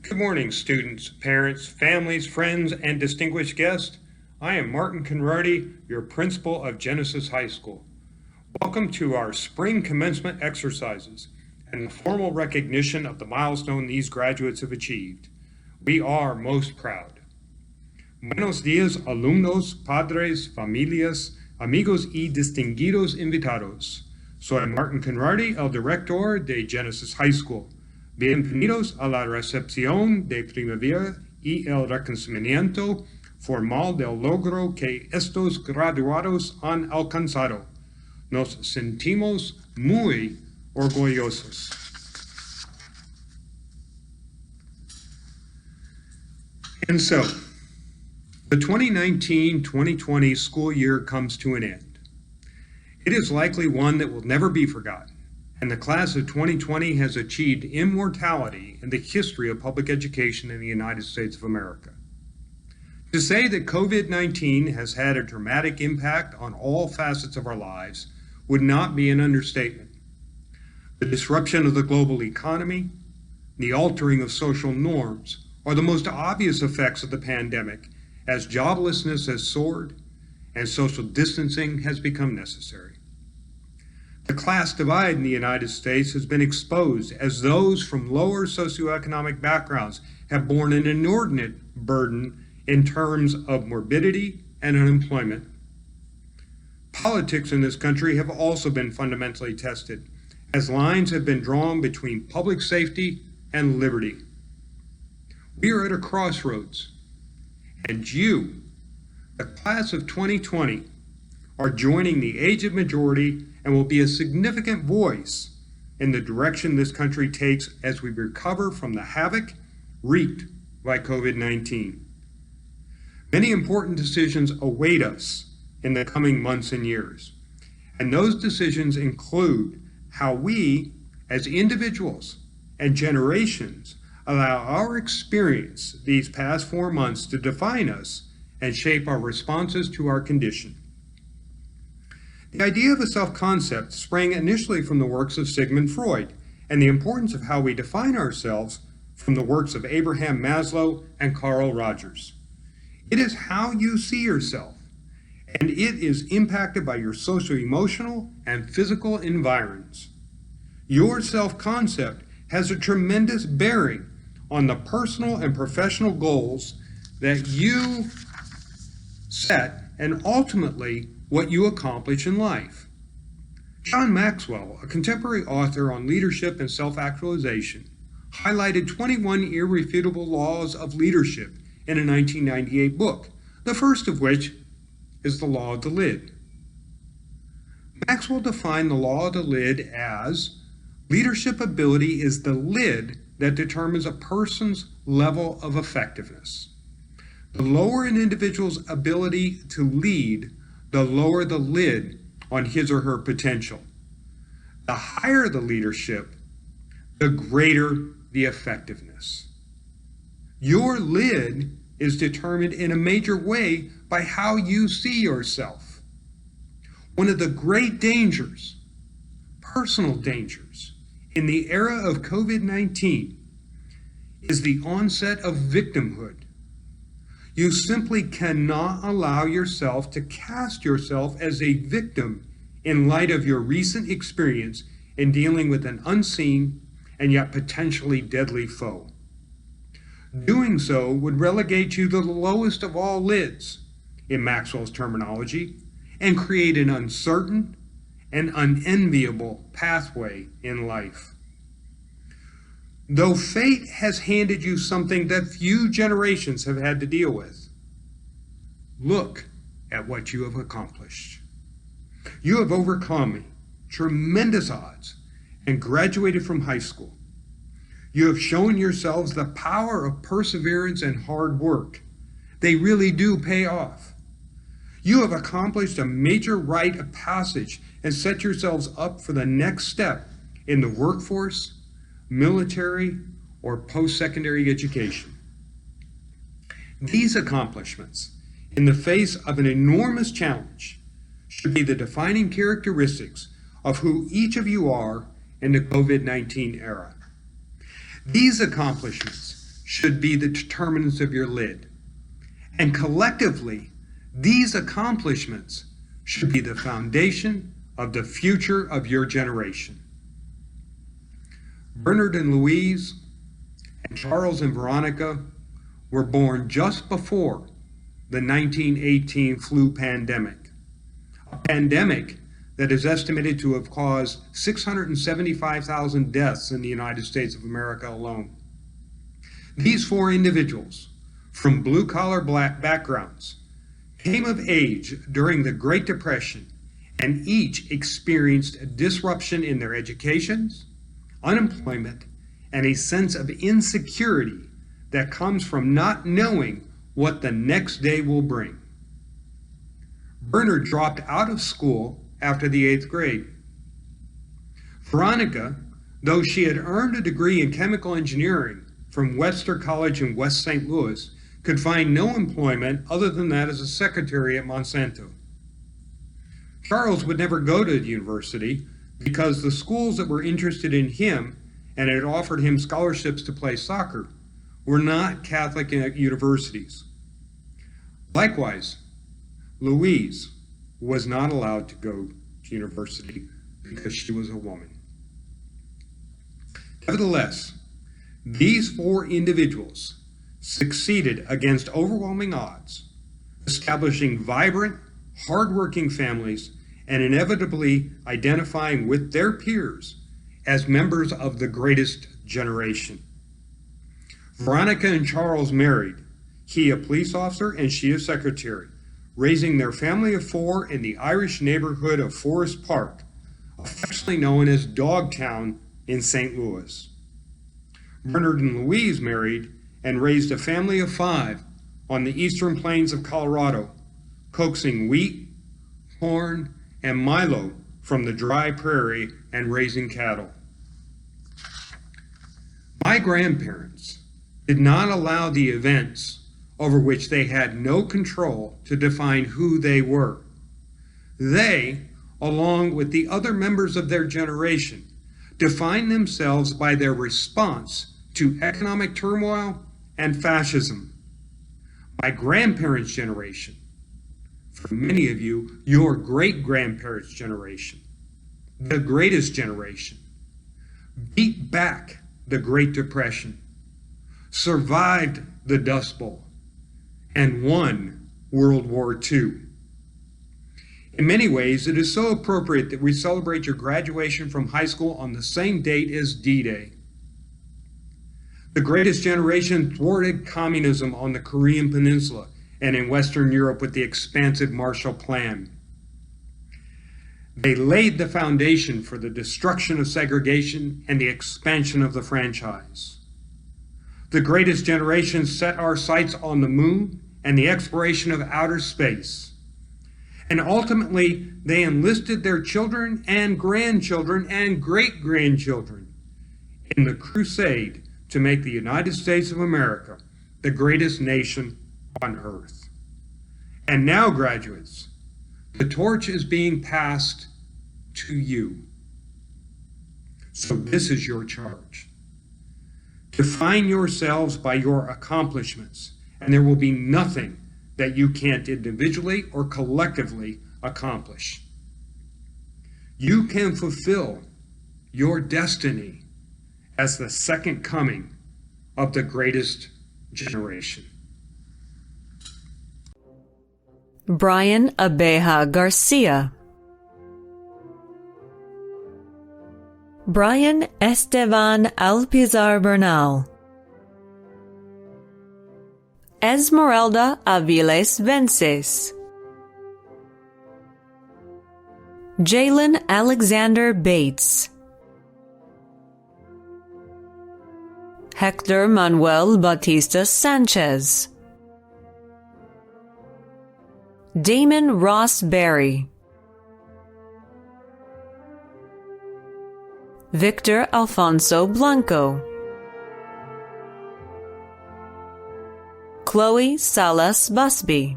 Good morning, students, parents, families, friends, and distinguished guests. I am Martin Conradi, your principal of Genesis High School. Welcome to our spring commencement exercises and the formal recognition of the milestone these graduates have achieved. We are most proud. Buenos días, alumnos, padres, familias, amigos y distinguidos invitados. Soy Martin Conradi, el director de Genesis High School. Bienvenidos a la recepción de primavera y el reconocimiento formal del logro que estos graduados han alcanzado. Nos sentimos muy orgullosos. And so, the 2019-2020 school year comes to an end. It is likely one that will never be forgotten, and the class of 2020 has achieved immortality in the history of public education in the United States of America. To say that COVID-19 has had a dramatic impact on all facets of our lives would not be an understatement. The disruption of the global economy, the altering of social norms, are the most obvious effects of the pandemic, as joblessness has soared and social distancing has become necessary. The class divide in the United States has been exposed as those from lower socioeconomic backgrounds have borne an inordinate burden in terms of morbidity and unemployment. Politics in this country have also been fundamentally tested, as lines have been drawn between public safety and liberty. We are at a crossroads, and you, the class of 2020, are joining the aged majority and will be a significant voice in the direction this country takes as we recover from the havoc wreaked by COVID-19. Many important decisions await us in the coming months and years, and those decisions include how we, as individuals and generations, allow our experience these past 4 months to define us and shape our responses to our condition. The idea of a self-concept sprang initially from the works of Sigmund Freud and the importance of how we define ourselves from the works of Abraham Maslow and Carl Rogers. It is how you see yourself, and it is impacted by your socio-emotional and physical environs. Your self-concept has a tremendous bearing on the personal and professional goals that you set and ultimately what you accomplish in life. John Maxwell, a contemporary author on leadership and self-actualization, highlighted 21 irrefutable laws of leadership in a 1998 book, the first of which is the law of the lid. Maxwell defined the law of the lid as leadership ability is the lid that determines a person's level of effectiveness. The lower an individual's ability to lead, the lower the lid on his or her potential. The higher the leadership, the greater the effectiveness. Your lid is determined in a major way by how you see yourself. One of the great dangers, personal dangers, in the era of COVID-19 is the onset of victimhood. You simply cannot allow yourself to cast yourself as a victim in light of your recent experience in dealing with an unseen and yet potentially deadly foe. Doing so would relegate you to the lowest of all lids, in Maxwell's terminology, and create an uncertain and unenviable pathway in life. Though fate has handed you something that few generations have had to deal with, look at what you have accomplished. You have overcome tremendous odds and graduated from high school. You have shown yourselves the power of perseverance and hard work. They really do pay off. You have accomplished a major rite of passage and set yourselves up for the next step in the workforce, military, or post-secondary education. These accomplishments, in the face of an enormous challenge, should be the defining characteristics of who each of you are in the COVID-19 era. These accomplishments should be the determinants of your lid. And collectively, these accomplishments should be the foundation of the future of your generation. Bernard and Louise, and Charles and Veronica were born just before the 1918 flu pandemic, a pandemic that is estimated to have caused 675,000 deaths in the United States of America alone. These four individuals, from blue-collar black backgrounds, came of age during the Great Depression, and each experienced a disruption in their educations, unemployment, and a sense of insecurity that comes from not knowing what the next day will bring. Bernard dropped out of school after the 8th grade. Veronica, though she had earned a degree in chemical engineering from Webster College in West St. Louis, could find no employment other than that as a secretary at Monsanto. Charles would never go to university because the schools that were interested in him and had offered him scholarships to play soccer were not Catholic universities. Likewise, Louise was not allowed to go to university because she was a woman. Nevertheless, these four individuals succeeded against overwhelming odds, establishing vibrant, hardworking families and inevitably identifying with their peers as members of the greatest generation. Veronica and Charles married, he a police officer and she a secretary, raising their family of four in the Irish neighborhood of Forest Park, affectionately known as Dogtown in St. Louis. Bernard and Louise married and raised a family of five on the eastern plains of Colorado, coaxing wheat, corn, and milo from the dry prairie and raising cattle. My grandparents did not allow the events over which they had no control to define who they were. They, along with the other members of their generation, defined themselves by their response to economic turmoil and fascism. My grandparents' generation, for many of you, your great-grandparents' generation, the greatest generation, beat back the Great Depression, survived the Dust Bowl, and won World War II. In many ways, it is so appropriate that we celebrate your graduation from high school on the same date as D-Day. The greatest generation thwarted communism on the Korean Peninsula and in Western Europe with the expansive Marshall Plan. They laid the foundation for the destruction of segregation and the expansion of the franchise. The greatest generation set our sights on the moon and the exploration of outer space. And ultimately, they enlisted their children and grandchildren and great-grandchildren in the crusade to make the United States of America the greatest nation on earth. And now, graduates, the torch is being passed to you. So this is your charge. Define yourselves by your accomplishments, and there will be nothing that you can't individually or collectively accomplish. You can fulfill your destiny as the second coming of the greatest generation. Brian Abeja Garcia. Brian Estevan Alpizar-Bernal. Esmerelda Aviles Vences. Jaylon Alexander Bates. Hector Manuel Bautista Sanchez. Damon Ross Berry. Victor Alfonso Blanco. Chloe Salas Busby.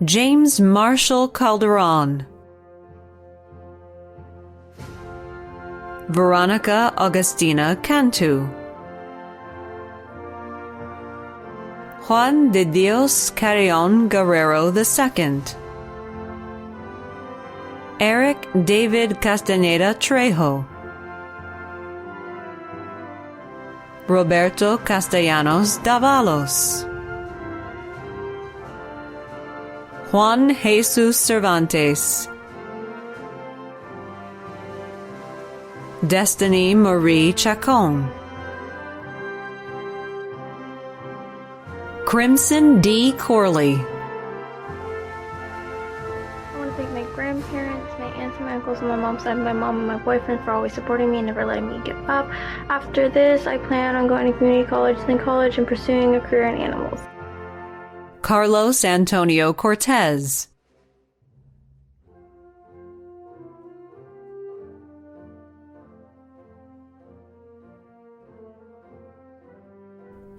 James Marshall Calderon. Veronica Augustina Cantu, Juan de Dios Carrion Guerrero II, Eric David Castaneda Trejo, Roberto Castellanos Davalos, Juan Jesus Cervantes, Destiny Marie Chacon, Crimson D. Corley, I want to thank my grandparents, my aunts and my uncles on my mom's side, my mom and my boyfriend for always supporting me and never letting me give up. After this, I plan on going to community college, then college, and pursuing a career in animals. Carlos Antonio Cortez,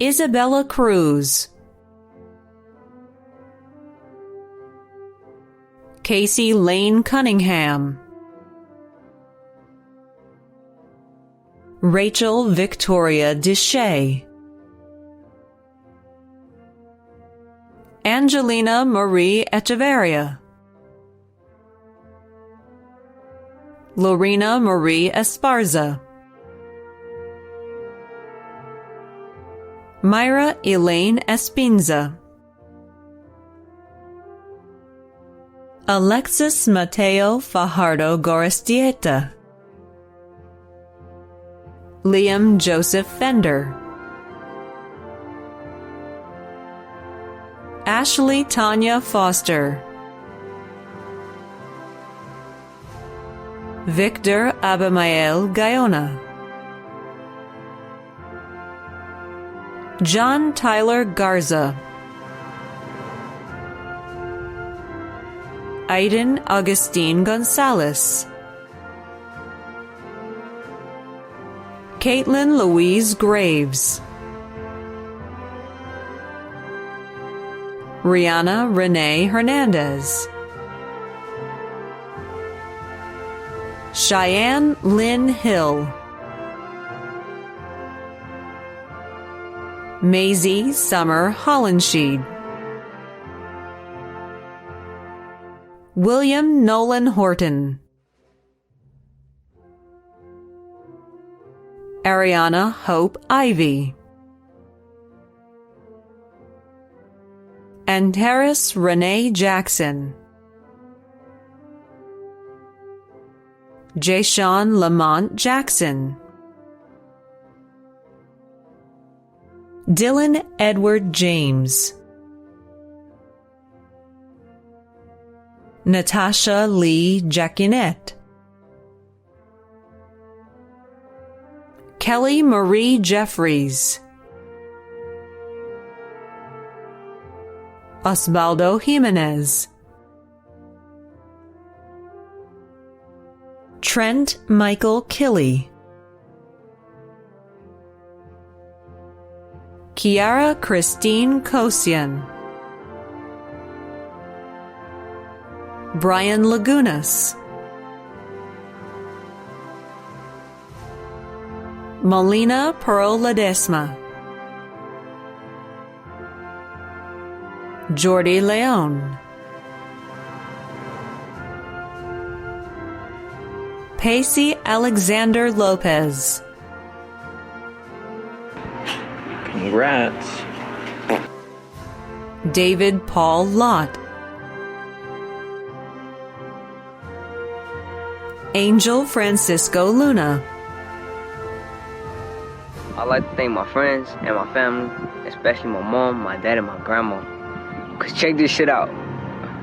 Isabella Cruz, Casey Lane Cunningham, Rachel Victoria Deshay, Angelina Marie Echeverria, Lorena Marie Esparza, Myra Elaine Espinza, Alexis Mateo Fajardo-Gorostieta, Liam Joseph Fender, Ashley Tanya Foster, Victor Abamael Gayona, John Tyler Garza, Aiden Augustine Gonzalez, Caitlin Louise Graves, Rihanna Renee Hernandez, Cheyenne Lynn Hill, Maisie Summer Hollensheed, William Nolan Horton, Ariana Hope Ivy, and Harris Renee Jackson, Jayshawn Lamont Jackson, Dylan Edward James, Natasha Lee Jaquinet, Kelly Marie Jeffries, Osbaldo Jimenez, Trent Michael Killey, Kiara Christine Kosian, Bryan Lagunas, Molina Pearl Ledesma, Jordi Leon, Pacey Alexander Lopez, Congrats. David Paul Lott, Angel Francisco Luna, I'd like to thank my friends and my family, especially my mom, my dad, and my grandma. Cause check this shit out.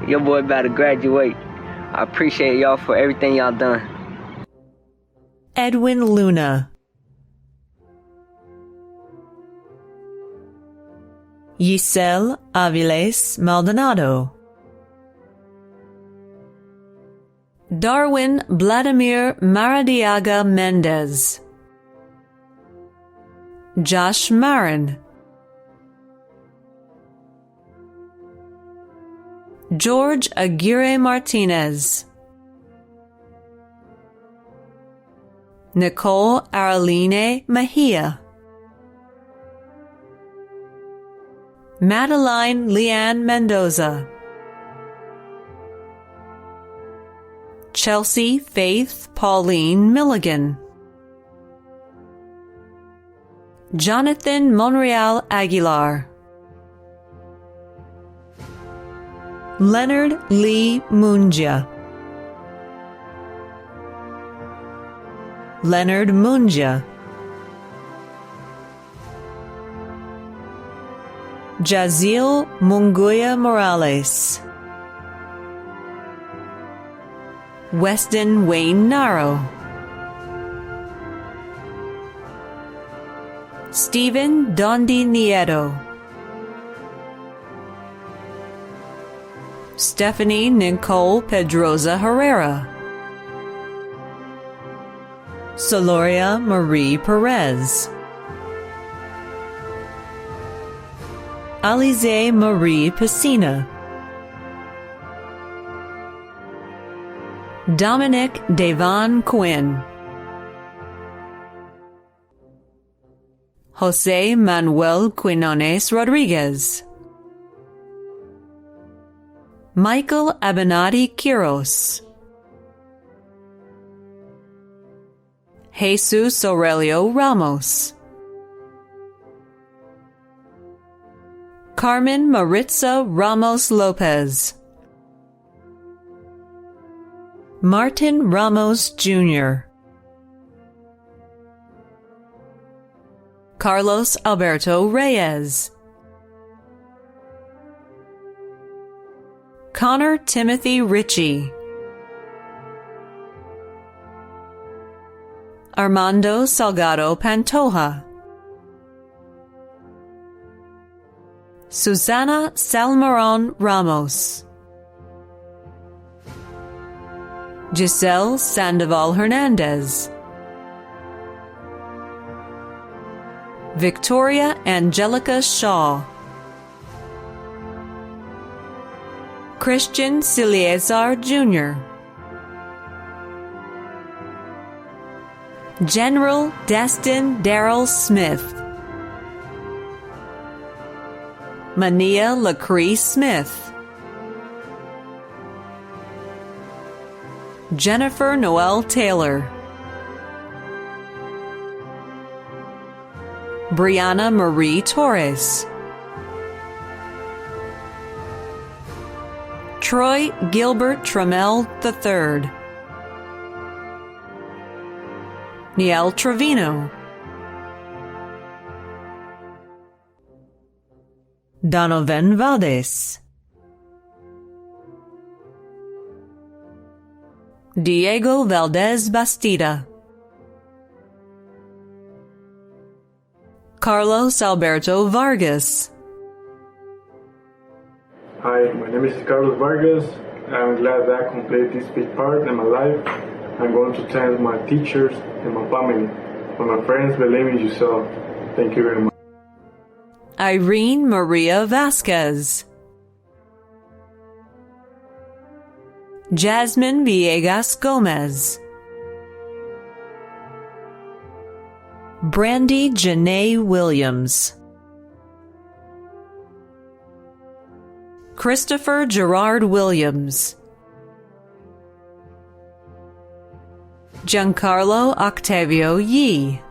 Your boy about to graduate. I appreciate y'all for everything y'all done. Edwin Luna, Giselle Aviles Maldonado, Darwin Vladimir Maradiaga Mendez, Josh Marin, George Aguirre Martinez, Nicole Araline Mejia, Madeline Leanne Mendoza, Chelsea Faith Pauline Milligan, Jonathan Monreal Aguilar, Leonard Lee Mungia, Leonard Mungia, Jaziel Munguia-Morales, Weston Wayne Naro, Stephen Dondi Nieto, Stephanie Nicole Pedroza Herrera, Soloria Marie Perez, Alize Marie Piscina, Dominic Devon Quinn, Jose Manuel Quinones Rodriguez, Michael Abenati Quiros, Jesus Aurelio Ramos, Carmen Maritza Ramos Lopez, Martin Ramos Jr., Carlos Alberto Reyes, Connor Timothy Ritchie, Armando Salgado Pantoja, Susana Salmaron Ramos, Giselle Sandoval-Hernandez, Victoria Angelica Shaw, Cristian Silizar Jr., General Destin Darrell Smith, Mania Lacree Smith, Jennifer Noel Taylor, Brianna Marie Torres, Troy Gilbert Trammell III, Niel Trevino, Donoven Valdes, Diego Valdez Bastida, Carlos Alberto Vargas, Hi, my name is Carlos Vargas. I'm glad that I completed this big part in my life. I'm going to thank my teachers and my family, and my friends believe in Giselle. Thank you very much. Irene Maria Vasquez, Jasmine Villegas Gomez, Brandy Janae Williams, Christopher Gerard Williams, Giancarlo Octavio Yi,